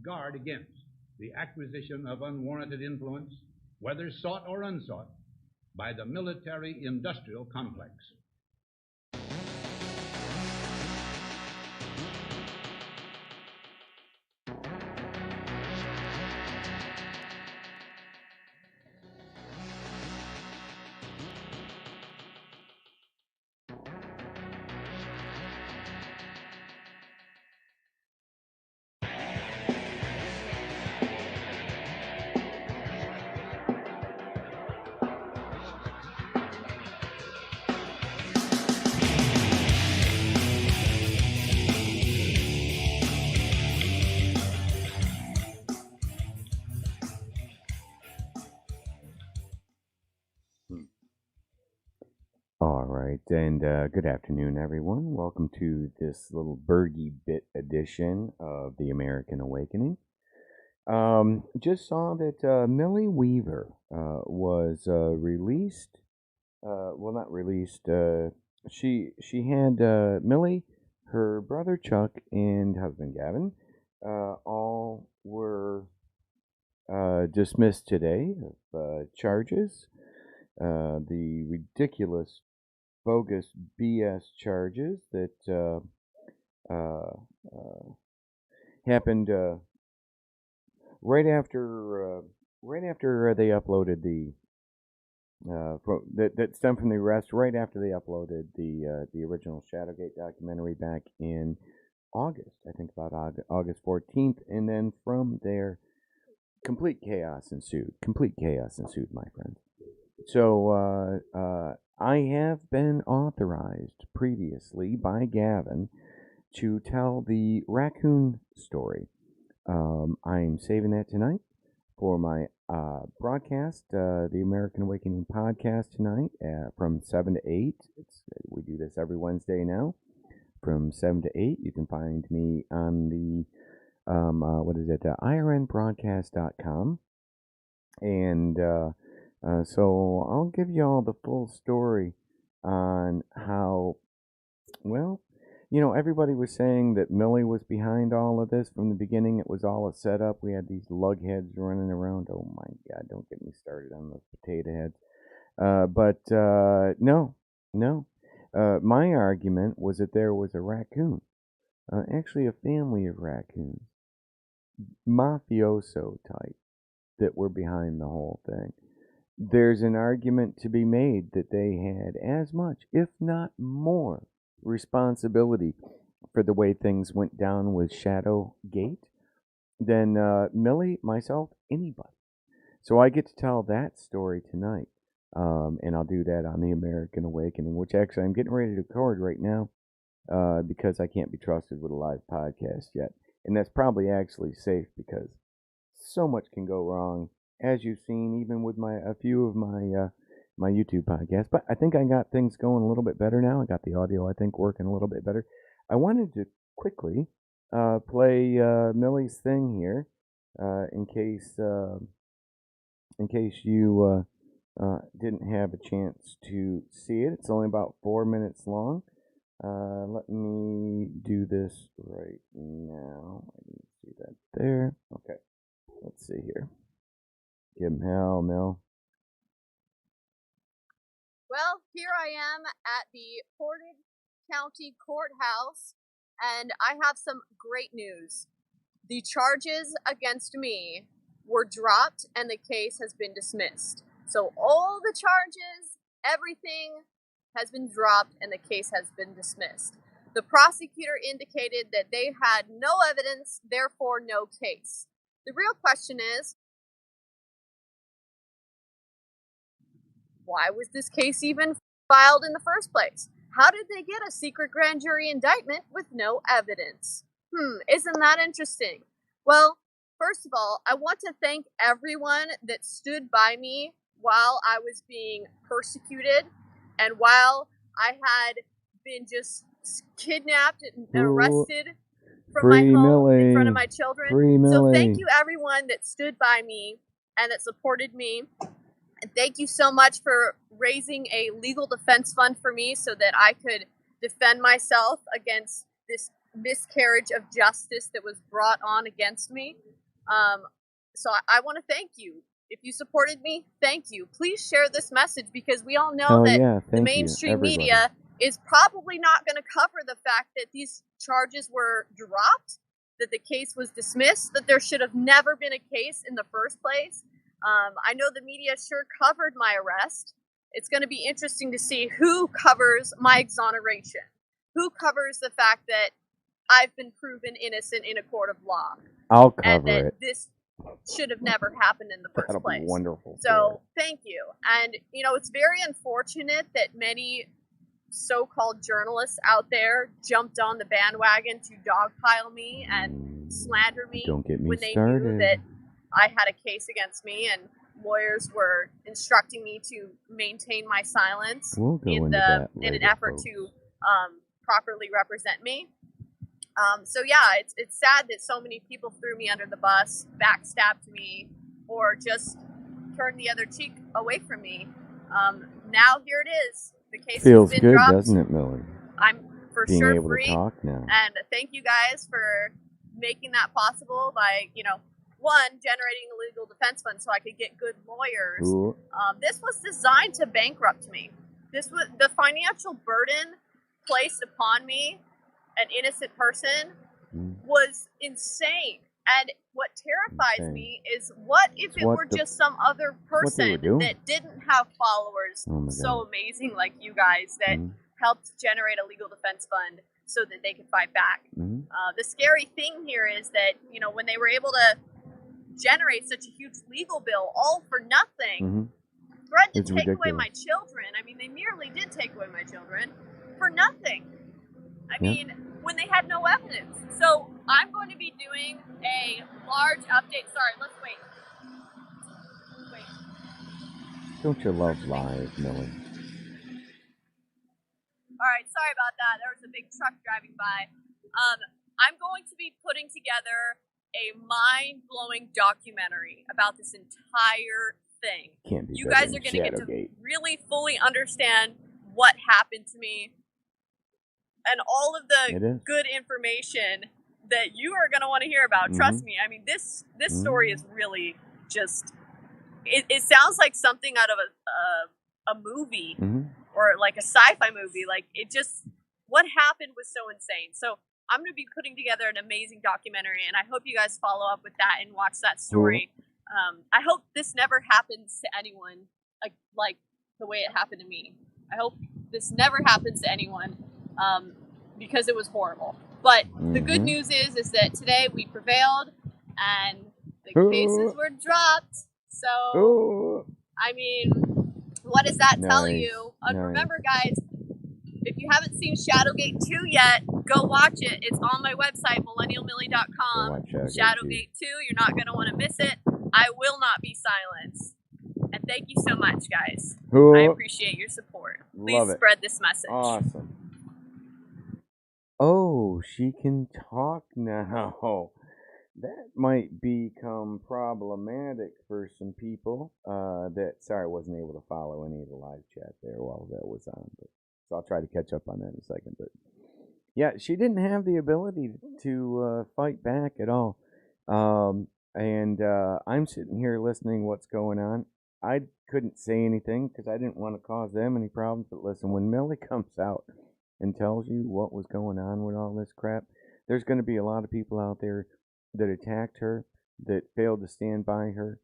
guard against the acquisition of unwarranted influence, whether sought or unsought, by the military-industrial complex. All right, and good afternoon, everyone. Welcome to this little Bergie bit edition of The American Awakening. Just saw that Millie Weaver was released. Well, not released. She had Millie, her brother Chuck, and husband Gavin. All were dismissed today of charges. The ridiculous, bogus BS charges that happened right after they uploaded the that stemmed from the arrest right after they uploaded the original Shadowgate documentary back in August, I think about August 14th, and then from there, complete chaos ensued. Complete chaos ensued, my friends. So I have been authorized previously by Gavin to tell the raccoon story. I'm saving that tonight for my broadcast, the American Awakening podcast tonight from 7 to 8. We do this every Wednesday now from 7 to 8. You can find me on the, irnbroadcast.com. And so I'll give you all the full story on how, well, everybody was saying that Millie was behind all of this from the beginning. It was all a setup. We had these lugheads running around. Oh my God, don't get me started on those potato heads. No. My argument was that there was a raccoon, actually a family of raccoons, mafioso type, that were behind the whole thing. There's an argument to be made that they had as much, if not more, responsibility for the way things went down with Shadowgate than Millie, myself, anybody. So I get to tell that story tonight, and I'll do that on the American Awakening, which actually I'm getting ready to record right now because I can't be trusted with a live podcast yet. And that's probably actually safe because so much can go wrong, as you've seen, even with a few of my my YouTube podcasts. But I think I got things going a little bit better now. I got the audio, I think, working a little bit better. I wanted to quickly play Millie's thing here, in case you didn't have a chance to see it. It's only about 4 minutes long. Let me do this right now. I didn't see that there. Okay. Let's see here. Give him hell, Mill. Well, here I am at the Portage County Courthouse, and I have some great news. The charges against me were dropped, and the case has been dismissed. So all the charges, everything has been dropped, and the case has been dismissed. The prosecutor indicated that they had no evidence, therefore no case. The real question is, why was this case even filed in the first place? How did they get a secret grand jury indictment with no evidence? Isn't that interesting? Well, first of all, I want to thank everyone that stood by me while I was being persecuted and while I had been just kidnapped and arrested from my home Millie. in front of my children. So thank you everyone that stood by me and that supported me. And thank you so much for raising a legal defense fund for me so that I could defend myself against this miscarriage of justice that was brought on against me. So I want to thank you. If you supported me, thank you. Please share this message, because we all know Hell that yeah, the thank you, mainstream everybody. media is probably not going to cover the fact that these charges were dropped, that the case was dismissed, that there should have never been a case in the first place. I know the media sure covered my arrest. It's going to be interesting to see who covers my exoneration, who covers the fact that I've been proven innocent in a court of law, I'll and cover that it. this should have never happened in the first That'll place. be wonderful. So thank you. And, you know, it's very unfortunate that many so-called journalists out there jumped on the bandwagon to dogpile me and slander me Don't get me when they started. knew that I had a case against me, and lawyers were instructing me to maintain my silence We'll go in into that an later, effort folks. to properly represent me. So yeah, it's sad that so many people threw me under the bus, backstabbed me, or just turned the other cheek away from me. Now here it is. The case Feels has been good, dropped. doesn't it, Millie? I'm for Being sure able free. to talk now. And thank you guys for making that possible by, you know, one, generating a legal defense fund so I could get good lawyers. Ooh. This was designed to bankrupt me. This was the financial burden placed upon me, an innocent person, was insane. And what terrifies me is, what if it were just some other person that didn't have followers so amazing like you guys that helped generate a legal defense fund so that they could fight back. The scary thing here is that, you know, when they were able to generate such a huge legal bill all for nothing, threatened to take away my children. I mean, they nearly did take away my children for nothing. I mean, when they had no evidence. So I'm going to be doing a large update. Sorry, let's wait. Don't you love live, Millie? All right, sorry about that. There was a big truck driving by. I'm going to be putting together a mind-blowing documentary about this entire thing. Can't be you guys are going to get to really fully understand what happened to me and all of the good information that you are going to want to hear about. Trust me. I mean, this story is really just, it sounds like something out of a movie or like a sci-fi movie. Like, it just, what happened was so insane. So I'm going to be putting together an amazing documentary, and I hope you guys follow up with that and watch that story. I hope this never happens to anyone like the way it happened to me. I hope this never happens to anyone because it was horrible. But the good news is that today we prevailed and the cases were dropped. So, I mean, what does that tell you? Remember, guys, if you haven't seen Shadowgate 2 yet, go watch it. It's on my website, millennialmillie.com. Shadowgate 2, you're not going to want to miss it. I will not be silenced. And thank you so much, guys. I appreciate your support. Please spread this message. Awesome. Oh, she can talk now. That might become problematic for some people. Sorry, I wasn't able to follow any of the live chat there while that was on. But, so I'll try to catch up on that in a second. But yeah, she didn't have the ability to fight back at all. And I'm sitting here listening what's going on. I couldn't say anything because I didn't want to cause them any problems. But listen, when Millie comes out and tells you what was going on with all this crap, there's going to be a lot of people out there that attacked her, that failed to stand by her.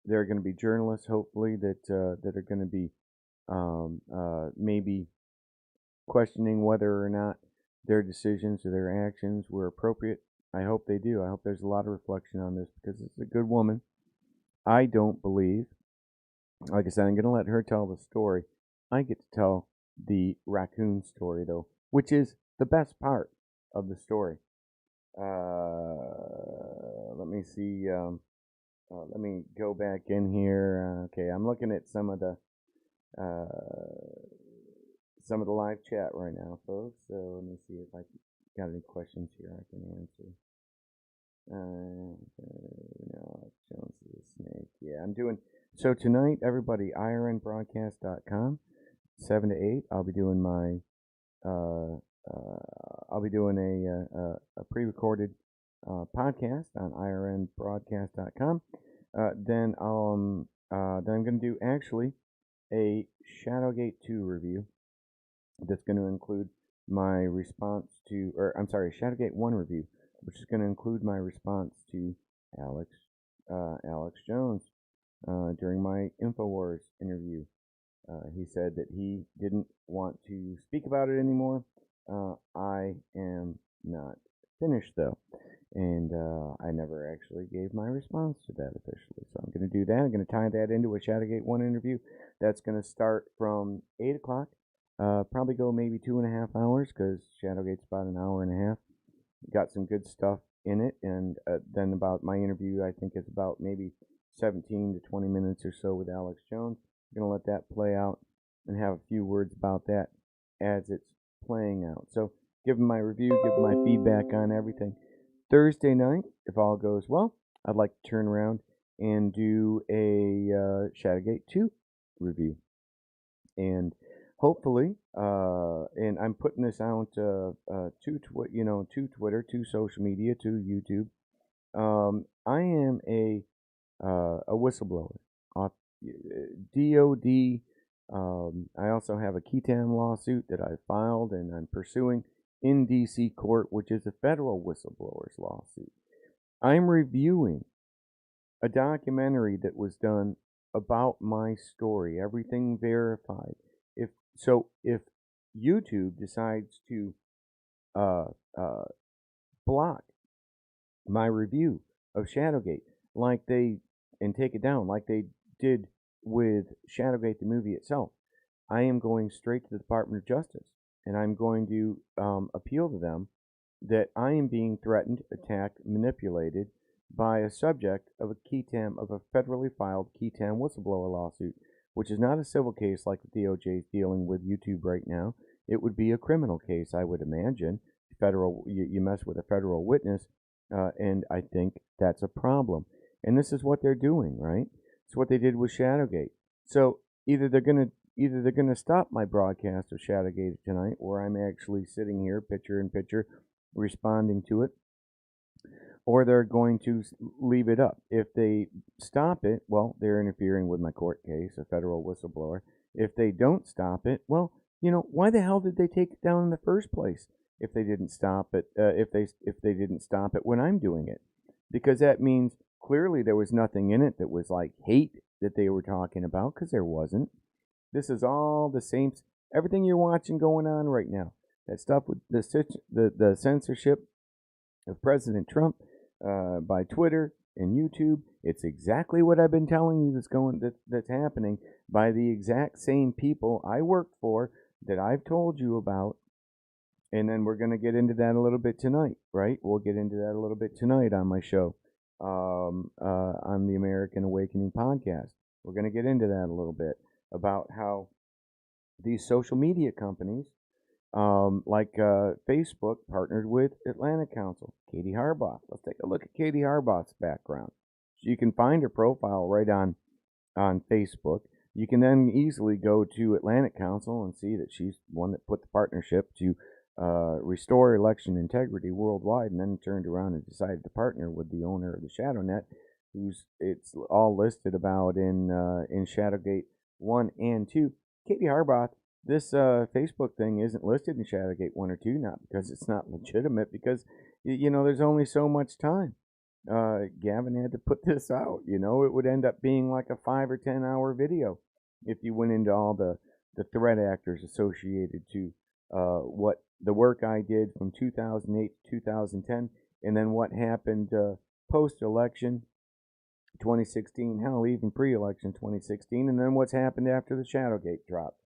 There are going to be journalists, hopefully, that are going to be maybe questioning whether or not their decisions or their actions were appropriate. I hope they do. I hope there's a lot of reflection on this because it's a good woman. I don't believe, like I said, I'm going to let her tell the story. I get to tell the raccoon story, though, which is the best part of the story. Let me see. Let me go back in here. Okay, I'm looking at some of the live chat right now, folks. So let me see if I got any questions here I can answer. No, Jones is a snake. Yeah, I'm doing. So tonight, everybody, irnbroadcast.com, 7 to 8. I'll be doing my I'll be doing a pre-recorded podcast on irnbroadcast.com. Then I'm going to do actually a Shadowgate 2 review that's going to include my response to, or I'm sorry, Shadowgate 1 review, which is going to include my response to Alex Jones during my InfoWars interview. He said that he didn't want to speak about it anymore. I am not finished though, and I never actually gave my response to that officially. So I'm going to do that. I'm going to tie that into a Shadowgate 1 interview. That's going to start from 8 o'clock. Probably go maybe 2.5 hours because Shadowgate's about an hour and a half. Got some good stuff in it, and then about my interview, I think it's about maybe 17 to 20 minutes or so with Alex Jones. I'm going to let that play out and have a few words about that as it's playing out. So give them my review, give them my feedback on everything. Thursday night, if all goes well, I'd like to turn around and do a Shadowgate 2 review. And hopefully, and I'm putting this out to Twitter, to social media, to YouTube. I am a whistleblower. DOD. I also have a Ketam lawsuit that I filed and I'm pursuing in DC court, which is a federal whistleblowers lawsuit. I'm reviewing a documentary that was done about my story, everything verified. If YouTube decides to block my review of Shadowgate, and take it down like they did with Shadowgate the movie itself, I am going straight to the Department of Justice, and I'm going to appeal to them that I am being threatened, attacked, manipulated by a subject of a federally filed Ketam whistleblower lawsuit, which is not a civil case like the DOJ is dealing with YouTube right now. It would be a criminal case, I would imagine. You mess with a federal witness, and I think that's a problem. And this is what they're doing, right? It's what they did with Shadowgate. So either they're gonna stop my broadcast of Shadowgate tonight, or I'm actually sitting here, picture in picture, responding to it, or they're going to leave it up. If they stop it, well, they're interfering with my court case, a federal whistleblower. If they don't stop it, well, why the hell did they take it down in the first place? If they didn't stop it, if they didn't stop it when I'm doing it, because that means clearly there was nothing in it that was like hate that they were talking about, because there wasn't. This is all the same, everything you're watching going on right now. That stuff with the censorship of President Trump by Twitter and YouTube. It's exactly what I've been telling you that's happening by the exact same people I worked for that I've told you about. And then we're going to get into that a little bit tonight, right? We'll get into that a little bit tonight on my show, on the American Awakening podcast. We're going to get into that a little bit about how these social media companies, like Facebook, partnered with Atlanta Council, Katie Harbaugh. Let's take a look at Katie Harbaugh's background. So you can find her profile right on Facebook. You can then easily go to Atlantic Council and see that she's one that put the partnership to restore election integrity worldwide, and then turned around and decided to partner with the owner of the ShadowNet, it's all listed about in Shadowgate 1 and 2. Katie Harbaugh, this Facebook thing isn't listed in Shadowgate 1 or 2, not because it's not legitimate, because, there's only so much time. Gavin had to put this out, it would end up being like a 5 or 10 hour video if you went into all the threat actors associated to what the work I did from 2008 to 2010, and then what happened post-election 2016, hell, even pre-election 2016, and then what's happened after the Shadowgate dropped.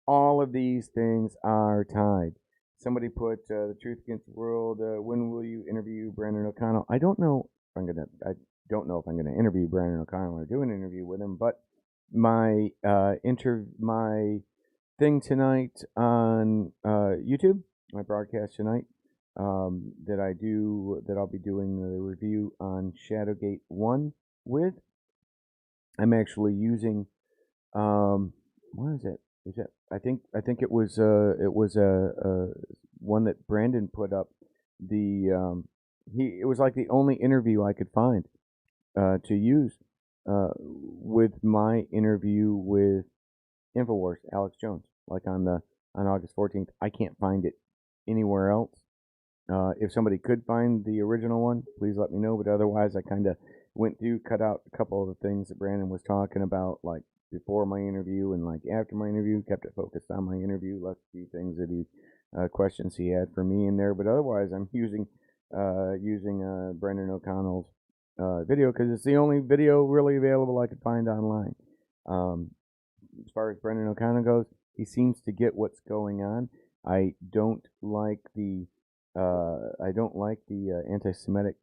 All of these things are tied. Somebody put the Truth Against the World. When will you interview Brandon O'Connell? I don't know if I'm gonna interview Brandon O'Connell or do an interview with him. But my my thing tonight on YouTube, my broadcast tonight, that I'll be doing the review on Shadowgate 1 with. I'm actually using what is it? I think it was one that Brandon put up. It was like the only interview I could find to use with my interview with Infowars, Alex Jones, like on August 14th. I can't find it anywhere else. If somebody could find the original one, please let me know. But otherwise, I kind of went through, cut out a couple of the things that Brandon was talking about, like before my interview and like after my interview. Kept it focused on my interview. Left a few things that questions he had for me in there. But otherwise, I'm using Brendan O'Connell's video because it's the only video really available I could find online. As far as Brendan O'Connell goes, he seems to get what's going on. I don't like the anti-Semitic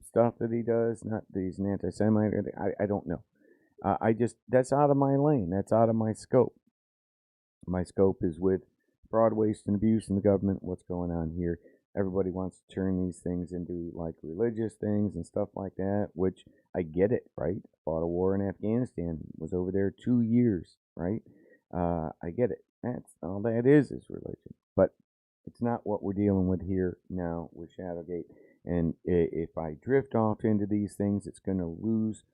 stuff that he does. Not that he's an anti-Semite. I don't know. That's out of my lane. That's out of my scope. My scope is with fraud, waste, and abuse in the government. What's going on here? Everybody wants to turn these things into like religious things and stuff like that, which I get it, right? Fought a war in Afghanistan, was over there 2 years, right? I get it. That's all that is religion. But it's not what we're dealing with here now with Shadowgate. And if I drift off into these things, it's going to lose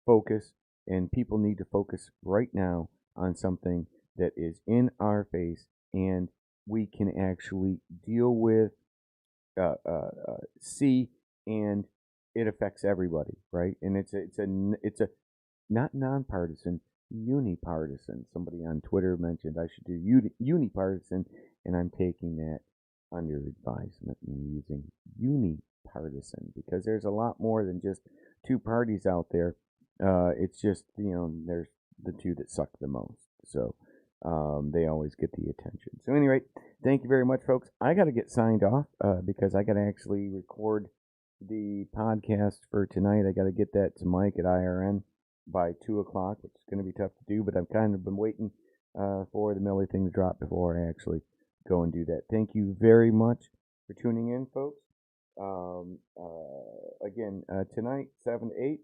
focus. And people need to focus right now on something that is in our face and we can actually deal with, see, and it affects everybody, right? And it's a not nonpartisan, unipartisan. Somebody on Twitter mentioned I should do unipartisan, and I'm taking that under advisement and using unipartisan because there's a lot more than just two parties out there. It's just there's the two that suck the most, so they always get the attention. So anyway, thank you very much, folks. I got to get signed off because I got to actually record the podcast for tonight. I got to get that to Mike at IRN by 2 o'clock, which is going to be tough to do, but I've kind of been waiting for the Millie thing to drop before I actually go and do that. Thank you very much for tuning in, folks. Again, tonight, 7 to 8.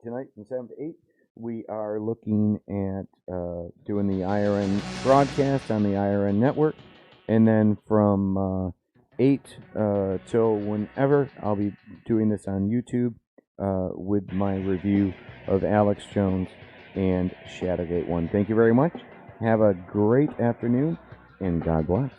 Tonight from 7 to 8. We are looking at doing the IRN broadcast on the IRN network. And then from 8 till whenever, I'll be doing this on YouTube with my review of Alex Jones and Shadowgate 1. Thank you very much. Have a great afternoon, and God bless.